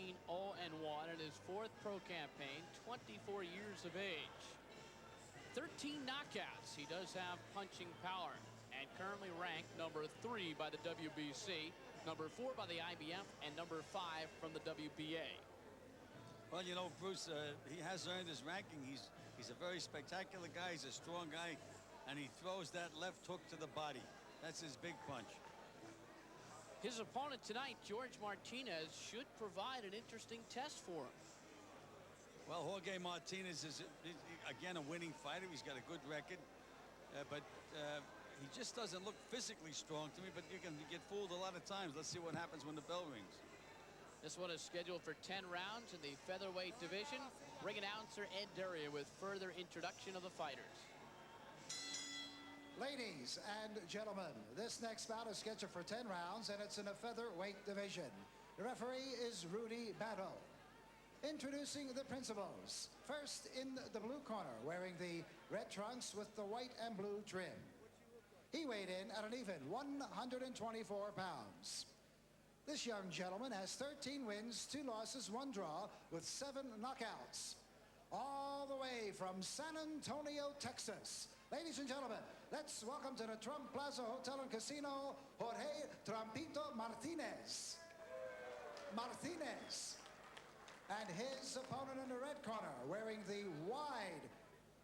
13-0-1 in his 4th pro campaign, 24 years of age. 13 knockouts. He does have punching power and currently ranked number 3 by the WBC, number 4 by the IBF, and number 5 from the WBA. Well, you know, Bruce, he has earned his ranking. He's a very spectacular guy. He's a strong guy, and he throws that left hook to the body. That's his big punch. His opponent tonight, Jorge Martinez, should provide an interesting test for him. Well, Jorge Martinez is, again, a winning fighter. He's got a good record, but he just doesn't look physically strong to me, but you can get fooled a lot of times. Let's see what happens when the bell rings. This one is scheduled for 10 rounds in the featherweight division. Ring announcer Ed Duria with further introduction of the fighters. Ladies and gentlemen, this next bout is scheduled for 10 rounds, and it's in the featherweight division. The referee is Rudy Battle. Introducing the principals. First, in the blue corner, wearing the red trunks with the white and blue trim. He weighed in at an even 124 pounds. This young gentleman has 13 wins, 2 losses, 1 draw, with 7 knockouts. All the way from San Antonio, Texas. Ladies and gentlemen, let's welcome to the Trump Plaza Hotel and Casino, Jorge Trampito Martinez. And his opponent in the red corner, wearing the wide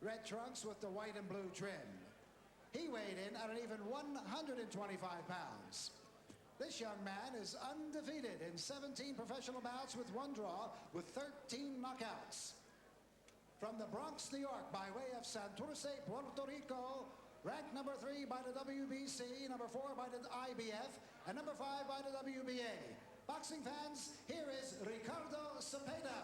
red trunks with the white and blue trim. He weighed in at an even 125 pounds. This young man is undefeated in 17 professional bouts with 1 draw, with 13 knockouts. From the Bronx, New York, by way of Santurce, Puerto Rico, ranked number 3 by the WBC, number 4 by the IBF, and number 5 by the WBA. Boxing fans, here is Ricardo Cepeda.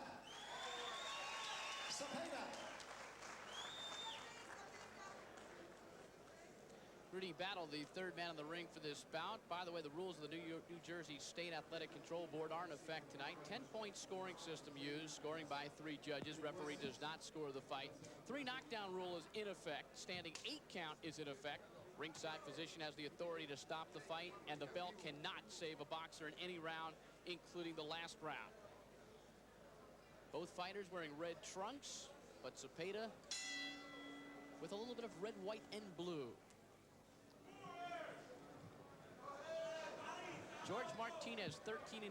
Rudy Battle, the 3rd man in the ring for this bout. By the way, the rules of the New Jersey State Athletic Control Board are in effect tonight. 10-point scoring system used, scoring by 3 judges. Referee does not score the fight. 3 knockdown rule is in effect. Standing 8 count is in effect. Ringside physician has the authority to stop the fight, and the bell cannot save a boxer in any round, including the last round. Both fighters wearing red trunks, but Cepeda with a little bit of red, white, and blue. Jorge Martinez, 13-2,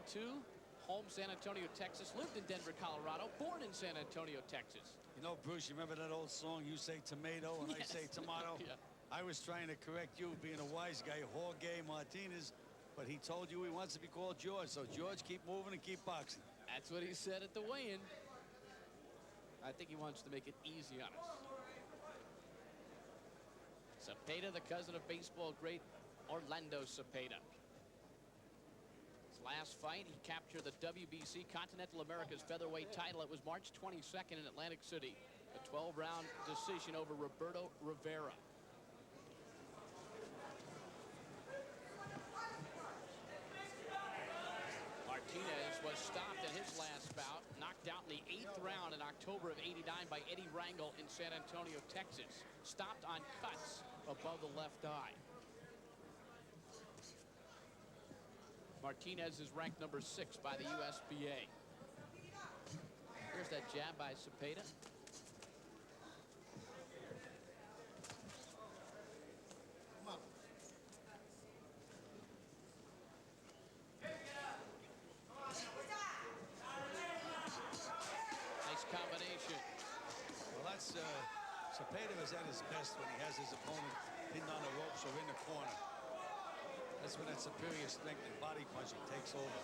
home San Antonio, Texas, lived in Denver, Colorado, born in San Antonio, Texas. You know, Bruce, you remember that old song, you say tomato and Yes. I say tomato? Yeah. I was trying to correct you, being a wise guy, Jorge Martinez, but he told you he wants to be called George. So, George, keep moving and keep boxing. That's what he said at the weigh-in. I think he wants to make it easy on us. Cepeda, the cousin of baseball great Orlando Cepeda. His last fight, he captured the WBC Continental America's featherweight title. It was March 22nd in Atlantic City. A 12-round decision over Roberto Rivera. Martinez was stopped in his last bout, knocked out in the 8th round in October of '89 by Eddie Rangel in San Antonio, Texas. Stopped on cuts above the left eye. Martinez is ranked number 6 by the USBA. Here's that jab by Cepeda. Nice combination. Well, that's Cepeda is at his best when he has his opponent pinned on the ropes or in the corner. That's when that superior strength and body punching takes over.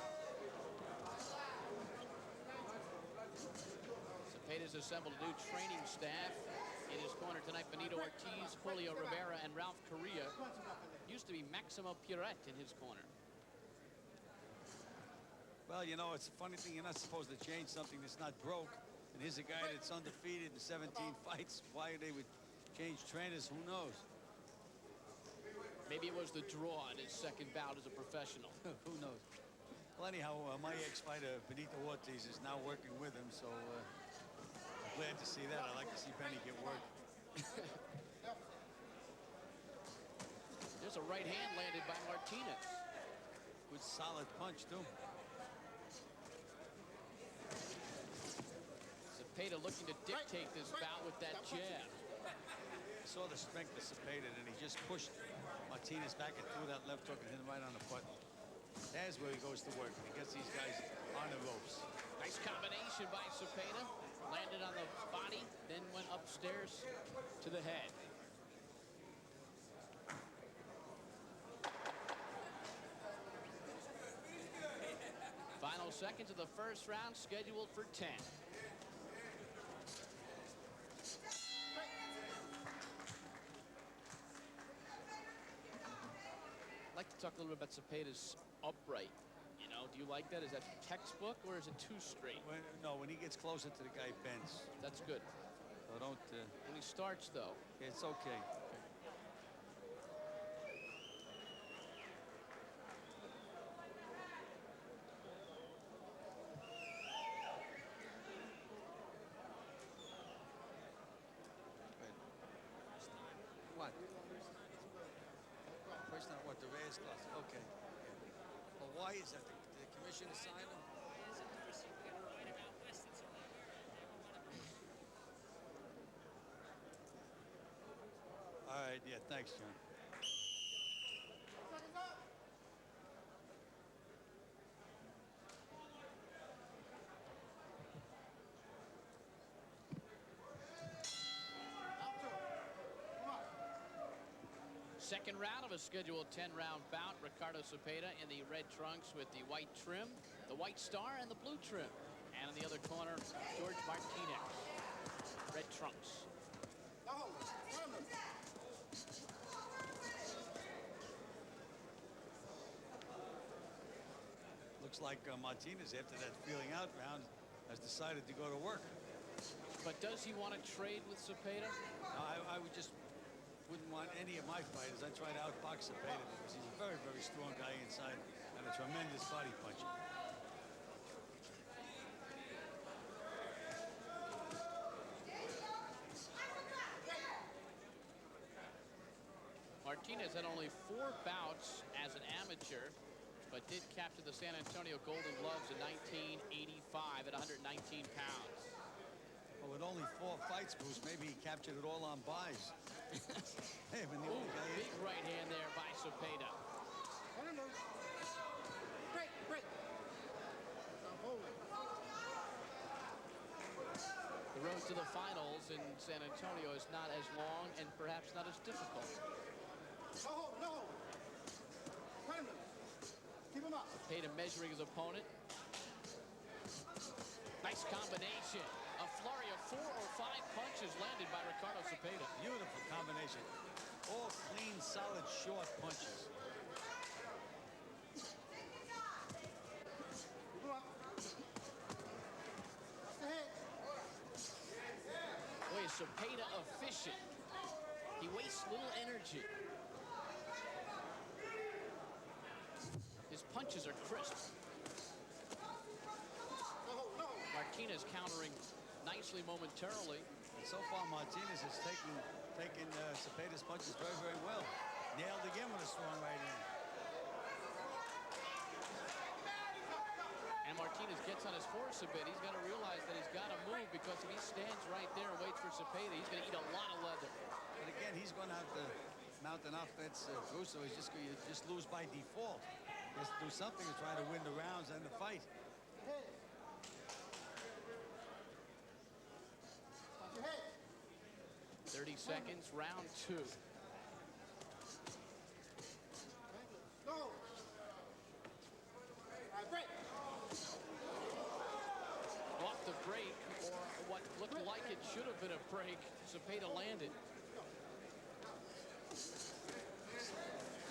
Cepeda's assembled a new training staff. In his corner tonight, Benito Ortiz, Julio Rivera, and Ralph Correa. Used to be Maximo Pierret in his corner. Well, you know, it's a funny thing. You're not supposed to change something that's not broke. And here's a guy that's undefeated in 17 fights. Why they would change trainers, who knows? Maybe it was the draw in his 2nd bout as a professional. Who knows? Well, anyhow, my ex-fighter, Benito Ortiz, is now working with him, so I'm glad to see that. I like to see Benny get work. There's a right hand landed by Martinez. Good solid punch, too. Cepeda looking to dictate this bout with that jab. Saw the strength of Cepeda, and he just pushed Martinez back and threw that left hook and hit him right on the butt. There's where he goes to work. He gets these guys on the ropes. Nice combination by Cepeda. Landed on the body, then went upstairs to the head. Final seconds of the first round scheduled for 10. I'd like to talk a little bit about Cepeda's upright. You know, do you like that? Is that textbook or is it too straight? No, when he gets closer to the guy, bends. That's good. So don't. When he starts, though. It's okay. What? First time, what, the Reyes class? Okay. Well, why is that? The commission assigned him? All right, yeah, thanks, John. Second round of a scheduled 10-round bout. Ricardo Cepeda in the red trunks with the white trim, the white star, and the blue trim. And in the other corner, Jorge Martinez. Red trunks. Looks like Martinez, after that feeling out round, has decided to go to work. But does he want to trade with Cepeda? No, I would just wouldn't want any of my fighters. I try to outbox Cepeda because he's a very, very strong guy inside and a tremendous body puncher. Martinez had only 4 bouts as an amateur, but did capture the San Antonio Golden Gloves in 1985 at 119 pounds. Well, with only 4 fights, Bruce, maybe he captured it all on buys. Hey, when the old guy big right hand there by Cepeda. The road to the finals in San Antonio is not as long and perhaps not as difficult. Keep him up. Cepeda measuring his opponent. Nice combination. A flurry of 4 or 5 punches landed by Ricardo Cepeda. Beautiful combination. All clean, solid, short punches. Boy, is Cepeda efficient. He wastes little energy. His punches are crisp. Martinez countering nicely momentarily. And so far, Martinez has taken Cepeda's punches very, very well. Nailed again with a strong right hand. And Martinez gets on his horse a bit. He's got to realize that he's got to move, because if he stands right there and waits for Cepeda, he's going to eat a lot of leather. But again, he's going to have to mount an offense, Bruce, so he's just going to just lose by default. He has to do something to try to win the rounds and the fight. 30 seconds, round 2. Off the break, or what looked like it should have been a break, Cepeda landed.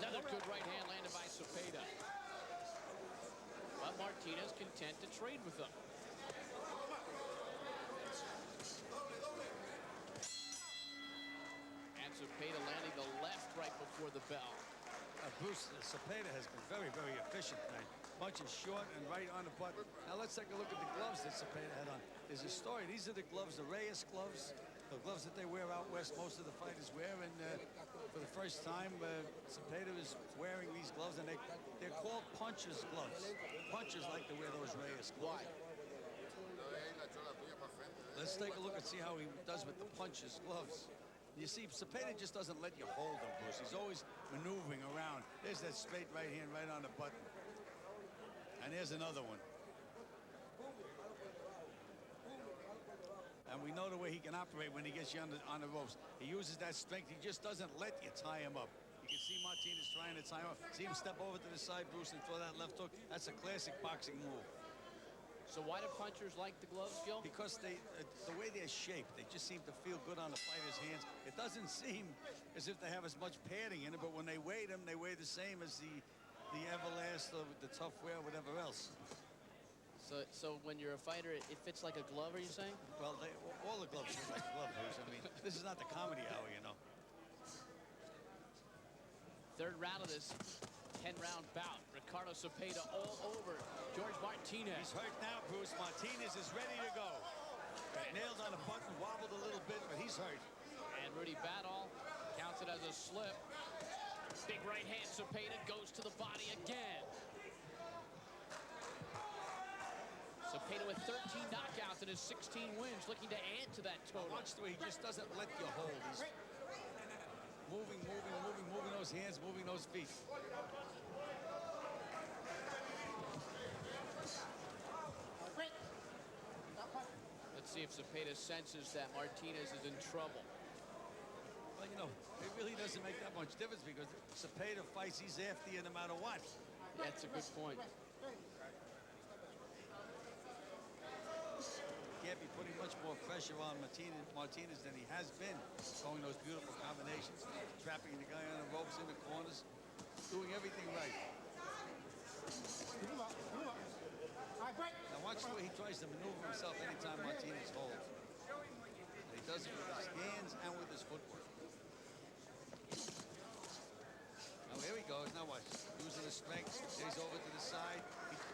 Another good right hand landed by Cepeda. But Martinez content to trade with him. Cepeda landing the left right before the bell. Bruce, Cepeda has been very, very efficient tonight. Punches short and right on the butt. Now let's take a look at the gloves that Cepeda had on. There's a story. These are the gloves, the Reyes gloves, the gloves that they wear out west. Most of the fighters wear, and for the first time, Cepeda is wearing these gloves, and they're called punchers' gloves. Punchers like to wear those Reyes gloves. Why? let's take a look and see how he does with the punches, gloves. You see, Cepeda just doesn't let you hold him, Bruce. He's always maneuvering around. There's that straight right hand right on the button. And there's another one. And we know the way he can operate when he gets you on the ropes. He uses that strength. He just doesn't let you tie him up. You can see Martinez trying to tie him up. See him step over to the side, Bruce, and throw that left hook. That's a classic boxing move. So why do punchers like the gloves, Gil? Because the way they're shaped, they just seem to feel good on the fighter's hands. It doesn't seem as if they have as much padding in it, but when they weigh them, they weigh the same as the Everlast, the Tough Wear, whatever else. So when you're a fighter, it fits like a glove, are you saying? Well, all the gloves fit like gloves, Bruce. I mean, this is not the comedy hour, you know. Third round of this 10-round bout. Ricardo Cepeda all over George Martinez. He's hurt now, Bruce. Martinez is ready to go. Got nailed on the button, wobbled a little bit, but he's hurt. And Rudy Battle counts it as a slip. Big right hand, Cepeda goes to the body again. Cepeda with 13 knockouts in his 16 wins, looking to add to that total. Watch the way he just doesn't let you hold. He's moving those hands, moving those feet. Let's see if Cepeda senses that Martinez is in trouble. Well, you know, it really doesn't make that much difference because Cepeda fights, he's after you no matter what. That's a good point. Can't be putting much more pressure on Martinez than he has been, throwing those beautiful combinations, trapping the guy on the ropes in the corners, doing everything right. Now watch the way he tries to maneuver himself anytime Martinez holds. And he does it with his hands and with his footwork. Now here he goes. Now watch. Using his strength. He's over to the side. He's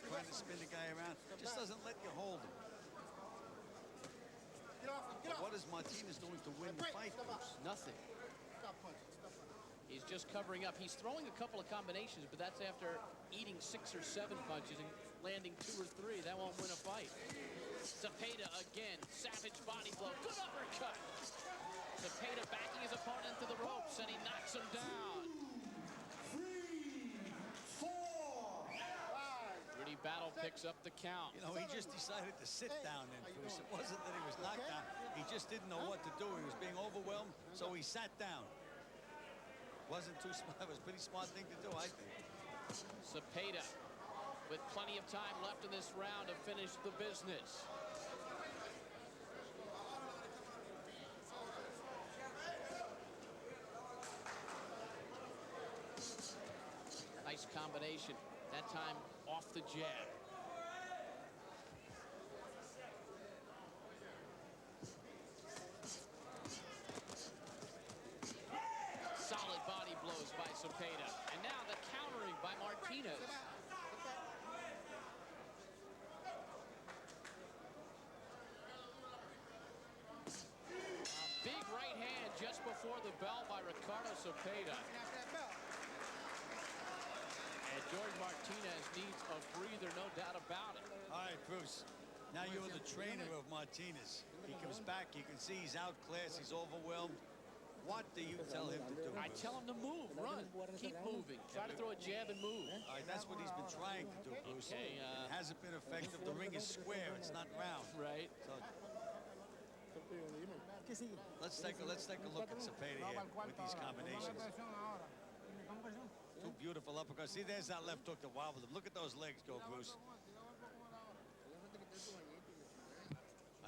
trying to spin the guy around. Just doesn't let you hold him. But what is Martinez doing to win the fight, Bruce? Nothing. He's just covering up. He's throwing a couple of combinations, but that's after eating 6 or 7 punches and landing 2 or 3. That won't win a fight. Cepeda again. Savage body blow. Good uppercut. Cepeda backing his opponent to the ropes, and he knocks him down. 3, 4, 5. Rudy Battle picks up the count. You know, he just decided to sit down then, Bruce. It wasn't that he was knocked down. He just didn't know what to do. He was being overwhelmed, so he sat down. Wasn't too smart. It was a pretty smart thing to do, I think. Cepeda with plenty of time left in this round to finish the business. Nice combination. That time off the jab. Solid body blows by Cepeda. And now the countering by Martinez. Big right hand just before the bell by Ricardo Cepeda. And George Martinez needs a breather, no doubt about it. All right, Bruce. Now you're the trainer of Martinez. He comes back. You can see he's outclassed. He's overwhelmed. What do you tell him to do? I tell him to move, run, keep moving. Try to throw a jab and move. All right, that's what he's been trying to do, Bruce. Okay, it hasn't been effective. The ring is square. It's not round. Right. So let's take a look at Cepeda here with these combinations. Two beautiful uppercuts. See, there's that left hook that wobbled him. Look at those legs go, Bruce.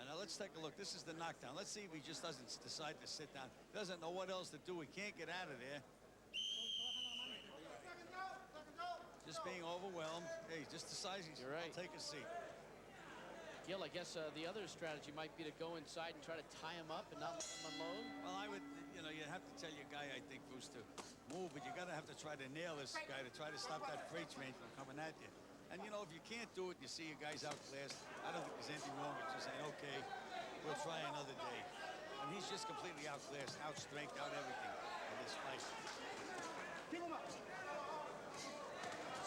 Now let's take a look. This is the knockdown. Let's see if he just doesn't decide to sit down. Doesn't know what else to do. He can't get out of there. Just being overwhelmed. Hey, he just decides he's You're right. I'll take a seat. Gil, I guess the other strategy might be to go inside and try to tie him up and not let him unload. Well, I would, you know, you have to tell your guy, I think, Bruce, to move, but you gotta have to try to nail this guy to try to stop that freight train from coming at you. And you know, if you can't do it, you see your guy's outclassed. I don't think there's anything wrong with just saying, okay, we'll try another day. And he's just completely outclassed, outstrength, out everything in this fight.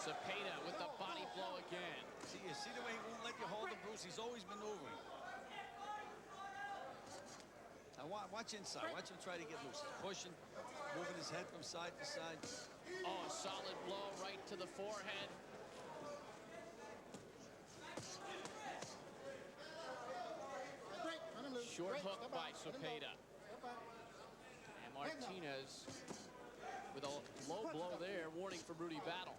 Cepeda with the body blow again. See the way he won't let you hold him, Bruce? He's always maneuvering. Now watch inside. Watch him try to get loose. He's pushing, moving his head from side to side. Oh, a solid blow right to the forehead. Short hook by Cepeda. And Martinez with a low blow there, warning for Rudy Battle.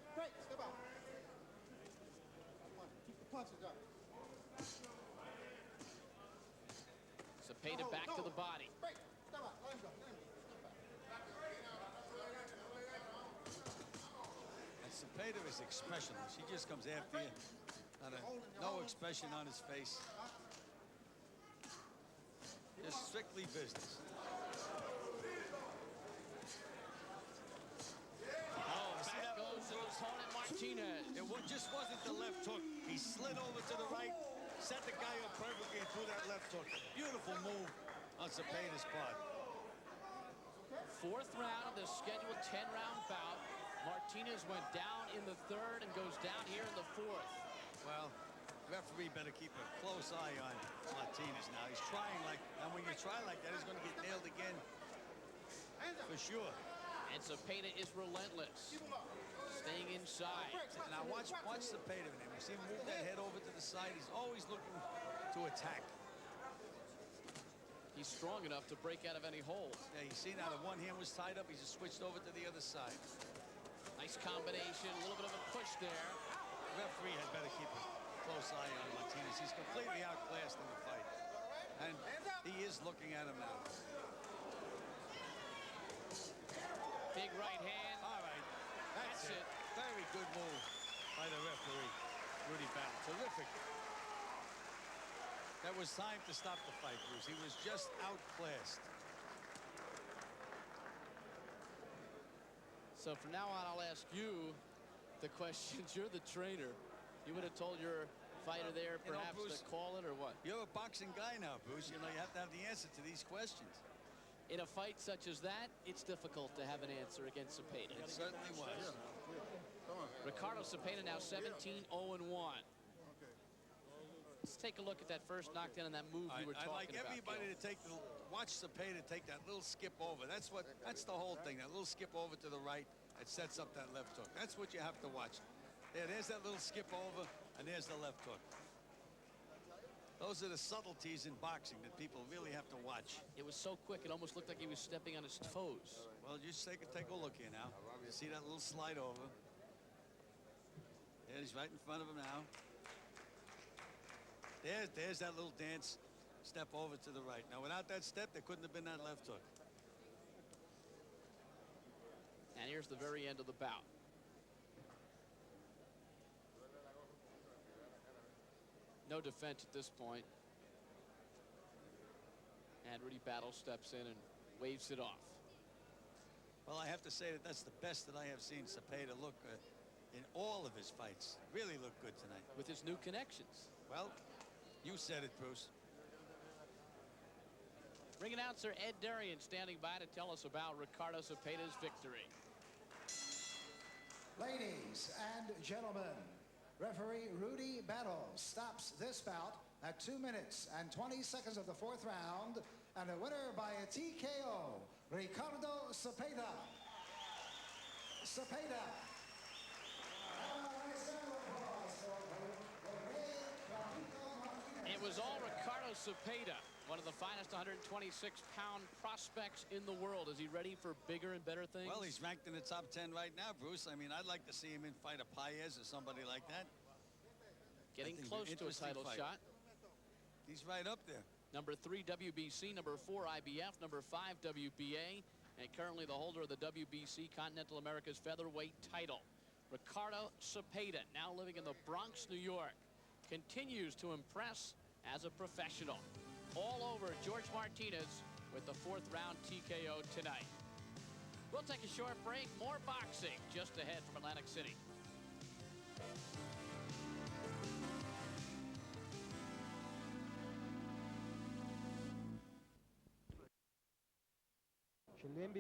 Cepeda back to the body. And Cepeda is expressionless. He just comes after you. No expression on his face. Just strictly business. Oh, back goes his opponent, Martinez. It just wasn't the left hook. He slid over to the right, set the guy up perfectly and threw that left hook. Beautiful move on Cepeda's part. Fourth round of the scheduled 10-round bout. Martinez went down in the third and goes down here in the fourth. Well, the referee better keep a close eye on Martinez now. He's trying and when you try like that, he's going to get nailed again. For sure. And Cepeda is relentless. Staying inside. Now watch Cepeda. You see him move that head over to the side. He's always looking to attack. He's strong enough to break out of any hole. Yeah, you see now the one hand was tied up. He just switched over to the other side. Nice combination. A little bit of a push there. The referee had better keep a close eye on Martinez. He's completely outclassed in the fight. And he is looking at him now. Big right hand. All right. That's it. Very good move by the referee, Rudy Battle. Terrific. That was time to stop the fight, Bruce. He was just outclassed. So from now on, I'll ask you the questions. You're the trainer. You would have told your fighter there perhaps Bruce, to call it or what? You're a boxing guy now, Bruce. You know, you have to have the answer to these questions. In a fight such as that, it's difficult to have an answer against Cepeda. It certainly was. Ricardo Cepeda now 17-0-1. Let's take a look at that first knockdown and that move you were talking about. I'd like everybody to watch Cepeda take that little skip over. That's the whole thing. That little skip over to the right that sets up that left hook. That's what you have to watch. There's that little skip over, and there's the left hook. Those are the subtleties in boxing that people really have to watch. It was so quick, it almost looked like he was stepping on his toes. Well, just take a look here now. You see that little slide over? There, he's right in front of him now. There's that little dance step over to the right. Now, without that step, there couldn't have been that left hook. And here's the very end of the bout. No defense at this point. And Rudy Battle steps in and waves it off. Well, I have to say that that's the best that I have seen Cepeda look in all of his fights. Really looked good tonight. With his new connections. Well, you said it, Bruce. Ring announcer Ed Darian standing by to tell us about Ricardo Cepeda's victory. Ladies and gentlemen, referee Rudy Battle stops this bout at 2 minutes and 20 seconds of the fourth round, and a winner by a TKO, Ricardo Cepeda. It was all Ricardo Cepeda, one of the finest 126-pound prospects in the world. Is he ready for bigger and better things? Well, he's ranked in the top 10 right now, Bruce. I mean, I'd like to see him in fight a Paez or somebody like that. Getting close to a title shot. He's right up there. Number 3 WBC, number 4 IBF, number 5 WBA, and currently the holder of the WBC Continental America's featherweight title. Ricardo Cepeda, now living in the Bronx, New York, continues to impress as a professional. All over George Martinez with the fourth round TKO tonight. We'll take a short break. More boxing just ahead from Atlantic City.